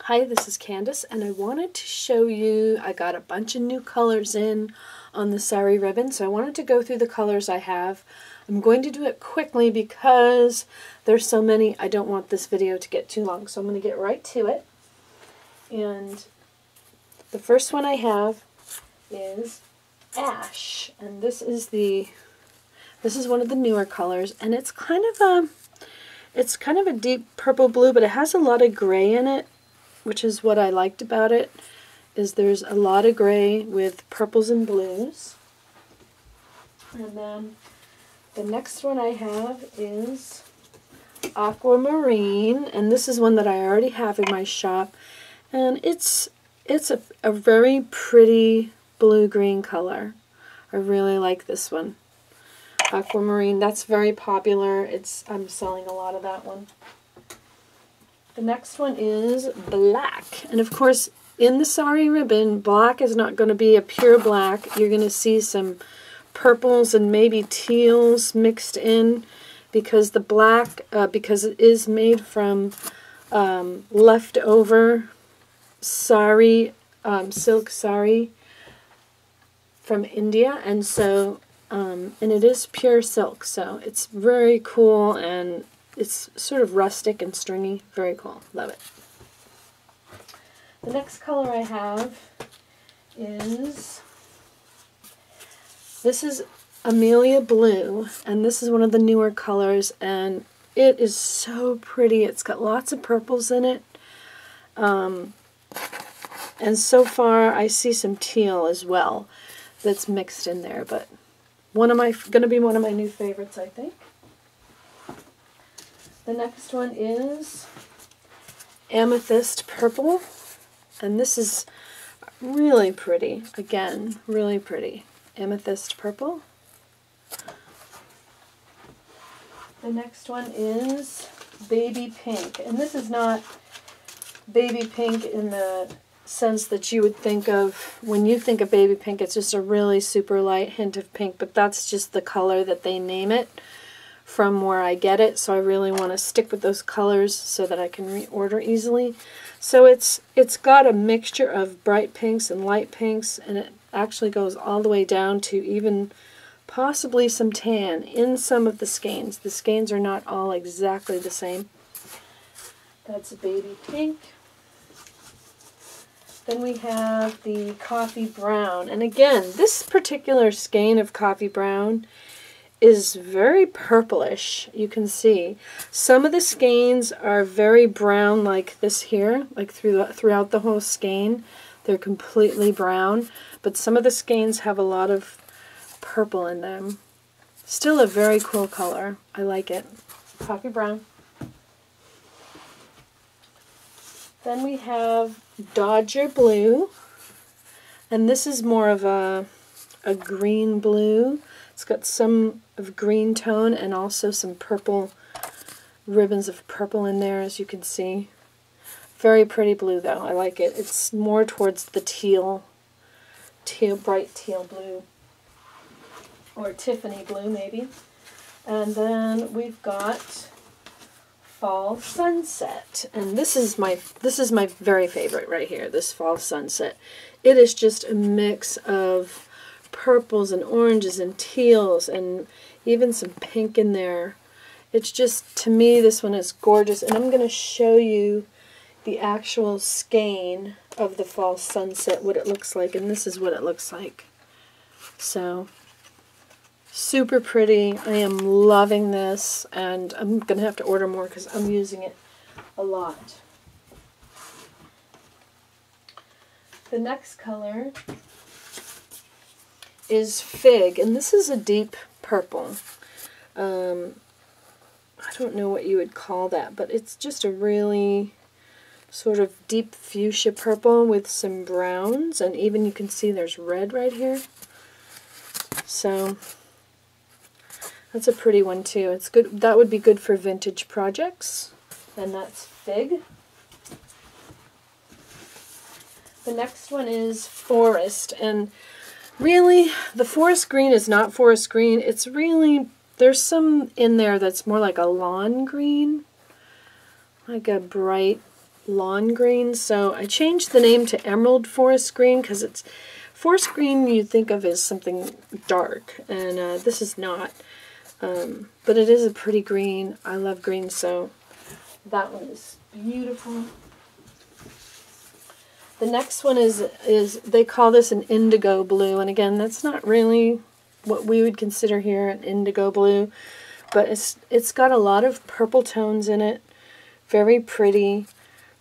Hi, this is Candace, and I wanted to show you, I got a bunch of new colors in on the Sari Ribbon, so I wanted to go through the colors I have. I'm going to do it quickly because there's so many, I don't want this video to get too long, so I'm going to get right to it. And the first one I have is Ash, and this is one of the newer colors, and it's kind of a deep purple blue, but it has a lot of gray in it, which is what I liked about it, is there's a lot of gray with purples and blues. And then the next one I have is Aquamarine, and this is one that I already have in my shop, and it's a very pretty blue-green color. I really like this one. Aquamarine, that's very popular. I'm selling a lot of that one. The next one is Black, and of course in the Sari Ribbon, black is not going to be a pure black. You're going to see some purples and maybe teals mixed in, because the black, because it is made from leftover sari, silk sari from India, and so and it is pure silk, so it's very cool, and it's sort of rustic and stringy. Very cool. Love it. The next color I have is, this is Amelia Blue, and this is one of the newer colors, and it is so pretty. It's got lots of purples in it, and so far I see some teal as well that's mixed in there, but going to be one of my new favorites, I think. The next one is Amethyst Purple, and this is really pretty. Again, really pretty. Amethyst Purple. The next one is Baby Pink, and this is not baby pink in the sense that you would think of when you think of baby pink. It's just a really super light hint of pink, but that's just the color that they name it from where I get it, so I really want to stick with those colors so that I can reorder easily. So it's got a mixture of bright pinks and light pinks, and it actually goes all the way down to even possibly some tan in some of the skeins. The skeins are not all exactly the same. That's a baby pink. Then we have the Coffee Brown, and again, this particular skein of Coffee Brown is very purplish. You can see some of the skeins are very brown, like this here, like throughout the whole skein they're completely brown, but some of the skeins have a lot of purple in them. Still a very cool color. I like it. Coffee Brown. Then we have Dodger Blue, and this is more of a green blue. It's got some of green tone and also some purple ribbons of purple in there, as you can see. Very pretty blue, though. I like it. It's more towards the bright teal blue, or Tiffany blue maybe. And then we've got Fall Sunset, and this is my very favorite right here. This Fall Sunset. It is just a mix of purples and oranges and teals and even some pink in there. It's just, to me, this one is gorgeous, and I'm going to show you the actual skein of the Fall Sunset, what it looks like, and this is what it looks like. So super pretty. I am loving this, and I'm going to have to order more because I'm using it a lot. The next color is Fig, and this is a deep purple. I don't know what you would call that, but it's just a really sort of deep fuchsia purple with some browns, and even you can see there's red right here. So that's a pretty one too. It's good. That would be good for vintage projects, and that's Fig. The next one is Forest, and really, the forest green is not forest green. It's really, there's some in there that's more like a lawn green, like a bright lawn green. So I changed the name to emerald forest green because it's forest green you think of as something dark, and this is not. But it is a pretty green. I love green, so that one is beautiful. The next one is they call this an indigo blue, and again, that's not really what we would consider here an indigo blue, but it's got a lot of purple tones in it. Very pretty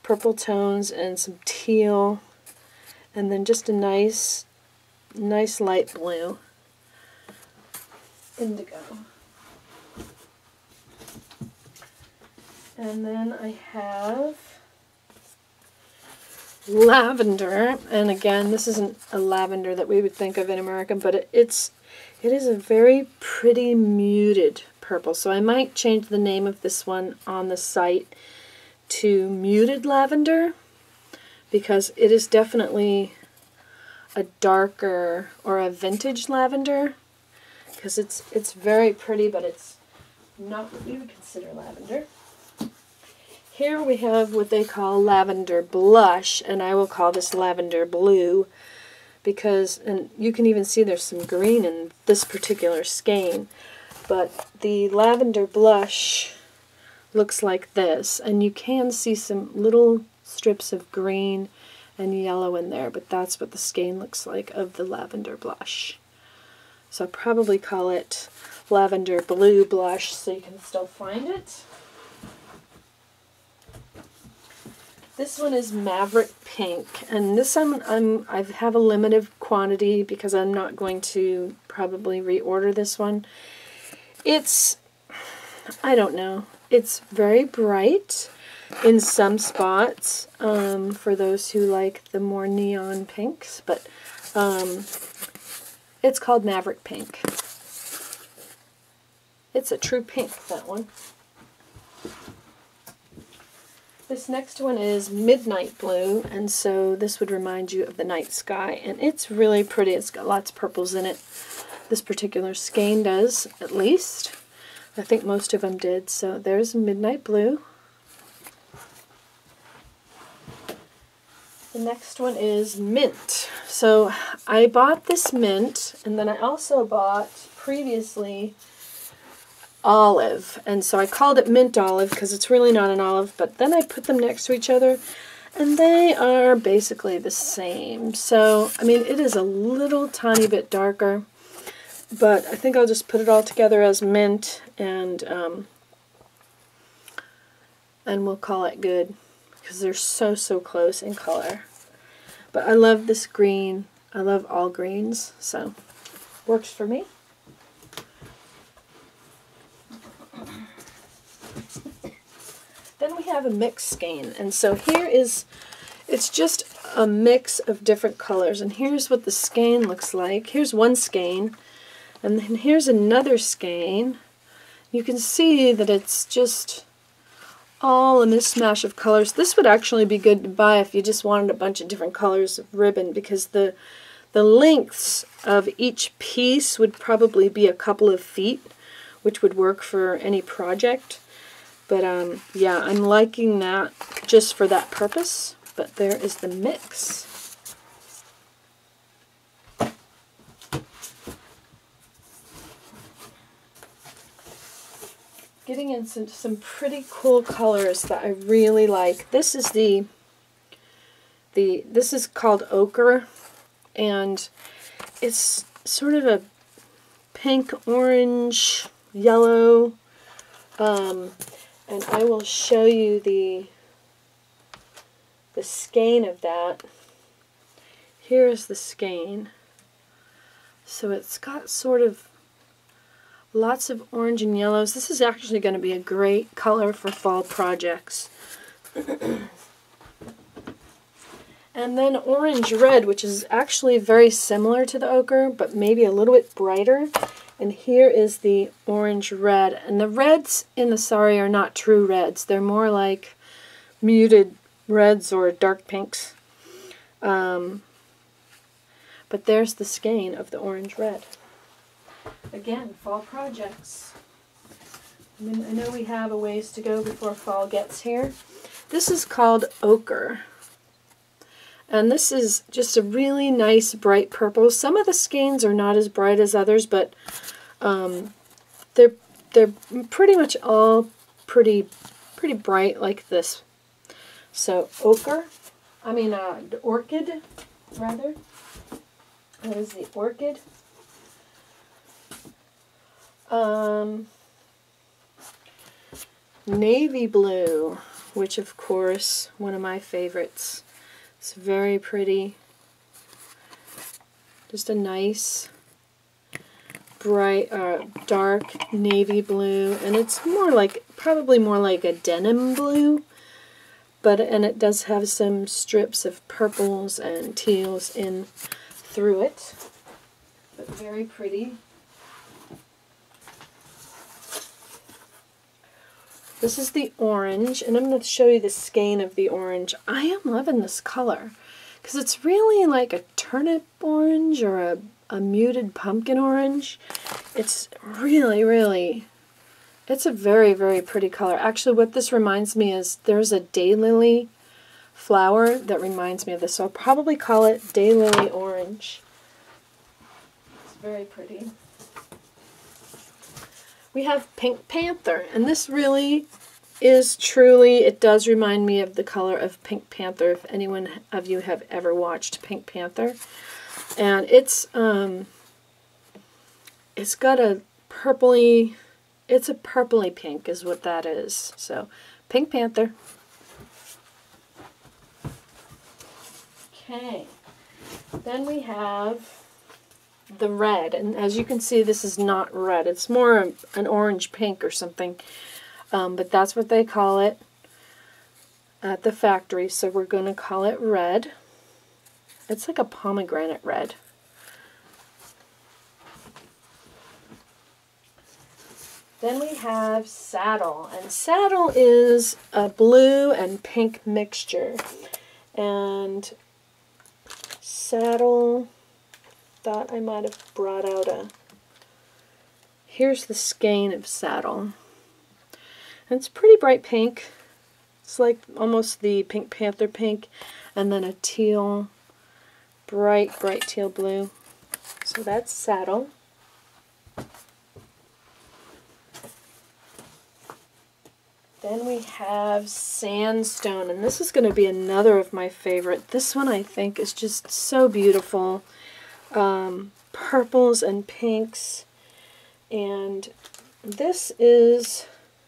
purple tones and some teal, and then just a nice light blue. Indigo. And then I have lavender, and again, this isn't a lavender that we would think of in America, but it is a very pretty muted purple. So I might change the name of this one on the site to muted lavender, because it is definitely a darker or a vintage lavender, because it's very pretty, but it's not what we would consider lavender. Here we have what they call lavender blush, and I will call this lavender blue because, and you can even see there's some green in this particular skein, but the lavender blush looks like this, and you can see some little strips of green and yellow in there, but that's what the skein looks like of the lavender blush. So I'll probably call it lavender blue blush so you can still find it. This one is Maverick Pink, and this one I have a limited quantity because I'm not going to probably reorder this one. It's, I don't know, it's very bright in some spots for those who like the more neon pinks, but it's called Maverick Pink. It's a true pink, that one. This next one is Midnight Blue, and so this would remind you of the night sky, and it's really pretty. It's got lots of purples in it. This particular skein does, at least. I think most of them did, so there's Midnight Blue. The next one is Mint. So I bought this mint, and then I also bought previously Olive, and so I called it Mint Olive because it's really not an olive, but then I put them next to each other and they are basically the same. So I mean, it is a little tiny bit darker, but I think I'll just put it all together as mint, and we'll call it good because they're so close in color. But I love this green. I love all greens, so works for me. Then we have a mixed skein, and so here is, it's just a mix of different colors, and here's what the skein looks like. Here's one skein, and then here's another skein. You can see that it's just all a mishmash of colors. This would actually be good to buy if you just wanted a bunch of different colors of ribbon, because the lengths of each piece would probably be a couple of feet, which would work for any project. But yeah, I'm liking that just for that purpose. But there is the mix. Getting into some pretty cool colors that I really like. This is this is called Ochre, and it's sort of a pink, orange, yellow. And I will show you the skein of that. Here is the skein. So it's got sort of lots of orange and yellows. This is actually going to be a great color for fall projects. And then orange red, which is actually very similar to the ochre, but maybe a little bit brighter. And here is the orange red. And the reds in the sari are not true reds. They're more like muted reds or dark pinks. But there's the skein of the orange red. Again, fall projects. I mean, I know we have a ways to go before fall gets here. This is called Ochre. And this is just a really nice bright purple. Some of the skeins are not as bright as others, but they're pretty much all pretty bright like this. So Ochre, Orchid, rather. That is the Orchid. Navy blue, which of course, one of my favorites. It's very pretty. Just a nice, bright, dark navy blue, and it's probably more like a denim blue, and it does have some strips of purples and teals in through it, but very pretty. This is the orange, and I'm going to show you the skein of the orange. I am loving this color because it's really like a turnip orange or a muted pumpkin orange. It's really, it's a very, very pretty color. Actually, what this reminds me is there's a daylily flower that reminds me of this, so I'll probably call it daylily orange. It's very pretty. We have Pink Panther, and this really is truly, it does remind me of the color of Pink Panther, if anyone of you have ever watched Pink Panther. And it's got a purpley, it's a purpley pink is what that is. So, Pink Panther. Okay, then we have the red, and as you can see, this is not red. It's more an orange pink or something, but that's what they call it at the factory, so we're going to call it red. It's like a pomegranate red. Then we have Saddle, and Saddle is a blue and pink mixture, and Saddle, thought I might have brought out here's the skein of Saddle. And it's pretty bright pink. It's like almost the Pink Panther pink, and then a teal, bright teal blue. So that's Saddle. Then we have Sandstone, and this is going to be another of my favorite. This one I think is just so beautiful. Purples and pinks, and this is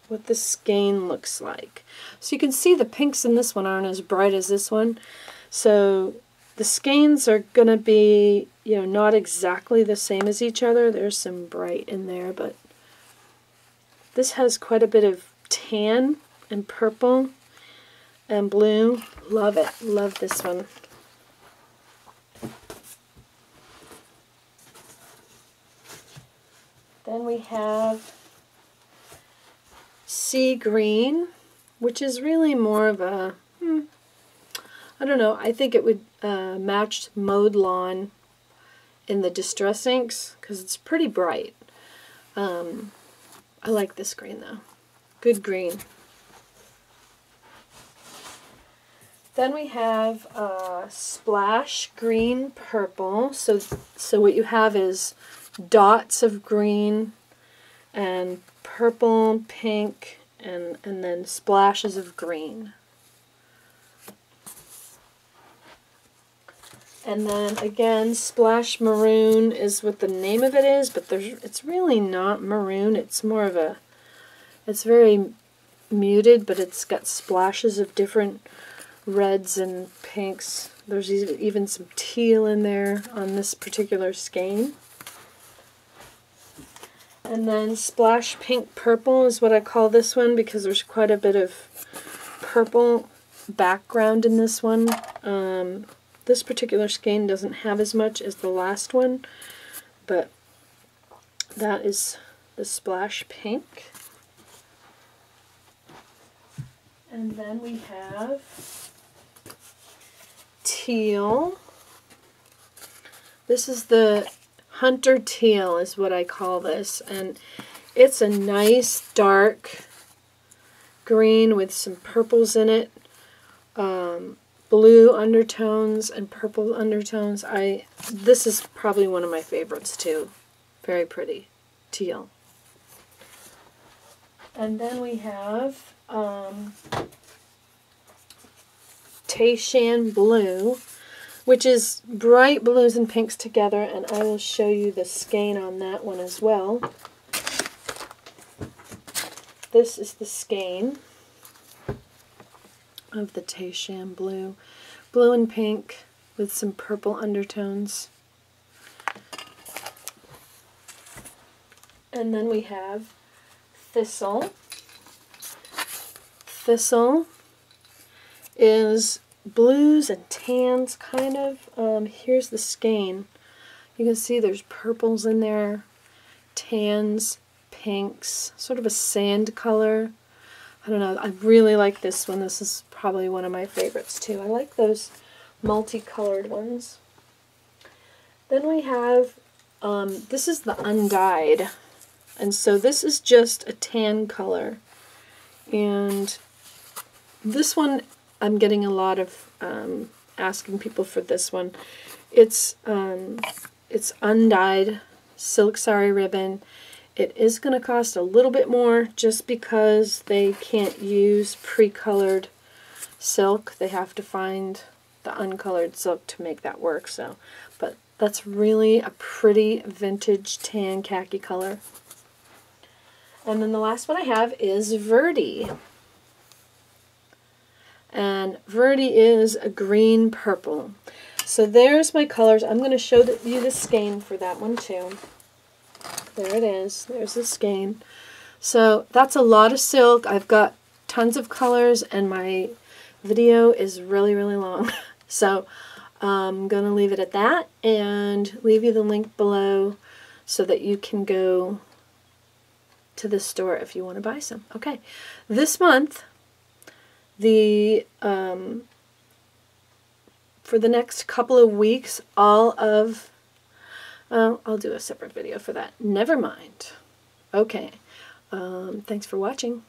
what the skein looks like. So you can see the pinks in this one aren't as bright as this one, so the skeins are going to be, not exactly the same as each other. There's some bright in there, but this has quite a bit of tan and purple and blue. Love it. Love this one. Then we have Sea Green, which is really more of a, I don't know, I think it would match Mowed Lawn in the Distress inks because it's pretty bright. I like this green though. Good green. Then we have Splash Green Purple. So what you have is dots of green and purple, pink, and then splashes of green. And then again, Splash Maroon is what the name of it is, but it's really not maroon. It's more of a, it's very muted, but it's got splashes of different reds and pinks. There's even some teal in there on this particular skein. And then Splash Pink Purple is what I call this one because there's quite a bit of purple background in this one. This particular skein doesn't have as much as the last one, but that is the Splash Pink. And then we have Teal. This is the Hunter Teal is what I call this, and it's a nice dark green with some purples in it. blue undertones and purple undertones. This is probably one of my favorites too. Very pretty. Teal. And then we have Tayshan Blue, which is bright blues and pinks together, and I will show you the skein on that one as well. This is the skein of the Tayshan Blue. Blue and pink with some purple undertones. And then we have Thistle. Thistle is blues and tans, kind of. Here's the skein. You can see there's purples in there, tans, pinks, sort of a sand color. I don't know, I really like this one. This is probably one of my favorites too. I like those multicolored ones. Then we have, this is the undyed. And so this is just a tan color. And this one, I'm getting a lot of asking people for this one. It's undyed silk sari ribbon. It is going to cost a little bit more just because they can't use pre-colored silk. They have to find the uncolored silk to make that work. So, but that's really a pretty vintage tan khaki color. And then the last one I have is Verde. And Verde is a green purple. So there's my colors. I'm going to show you the skein for that one too. There it is. There's the skein. So that's a lot of silk. I've got tons of colors and my video is really, really long. So I'm going to leave it at that and leave you the link below so that you can go to the store if you want to buy some. Okay, this month, for the next couple of weeks, all of, I'll do a separate video for that. Never mind. Okay, thanks for watching.